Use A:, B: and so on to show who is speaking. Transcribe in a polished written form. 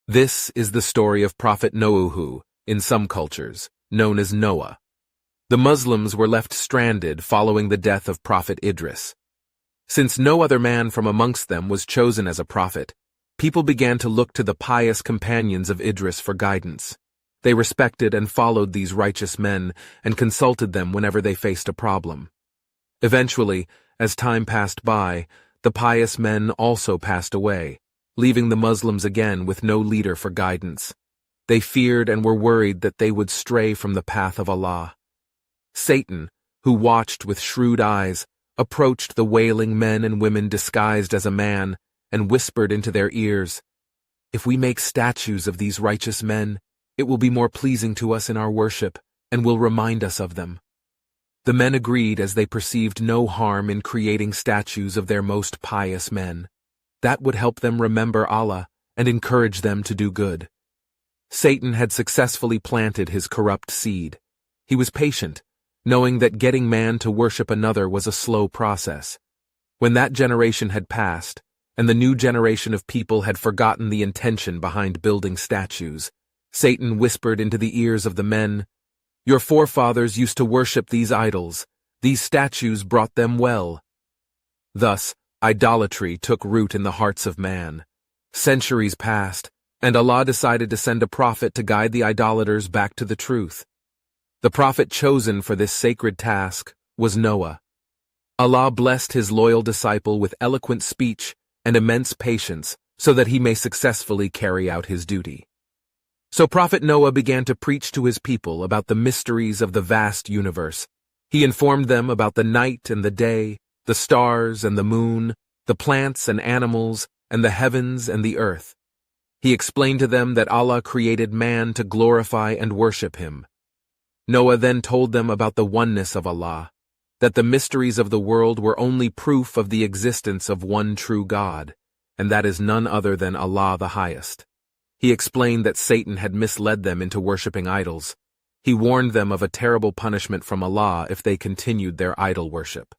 A: This is the story of Prophet Nuhu, in some cultures, known as Noah. The Muslims were left stranded following the death of Prophet Idris. Since no other man from amongst them was chosen as a prophet, people began to look to the pious companions of Idris for guidance. They respected and followed these righteous men and consulted them whenever they faced a problem. Eventually, as time passed by, the pious men also passed away, leaving the Muslims again with no leader for guidance. They feared and were worried that they would stray from the path of Allah. Satan, who watched with shrewd eyes, approached the wailing men and women disguised as a man and whispered into their ears, "If we make statues of these righteous men, it will be more pleasing to us in our worship and will remind us of them." The men agreed as they perceived no harm in creating statues of their most pious men. That would help them remember Allah and encourage them to do good. Satan had successfully planted his corrupt seed. He was patient, knowing that getting man to worship another was a slow process. When that generation had passed, and the new generation of people had forgotten the intention behind building statues, Satan whispered into the ears of the men, "Your forefathers used to worship these idols. These statues brought them well." Thus, idolatry took root in the hearts of man. Centuries passed, and Allah decided to send a prophet to guide the idolaters back to the truth. The prophet chosen for this sacred task was Noah. Allah blessed his loyal disciple with eloquent speech and immense patience so that he may successfully carry out his duty. So Prophet Noah began to preach to his people about the mysteries of the vast universe. He informed them about the night and the day, the stars and the moon, the plants and animals, and the heavens and the earth. He explained to them that Allah created man to glorify and worship him. Noah then told them about the oneness of Allah, that the mysteries of the world were only proof of the existence of one true God, and that is none other than Allah the Highest. He explained that Satan had misled them into worshipping idols. He warned them of a terrible punishment from Allah if they continued their idol worship.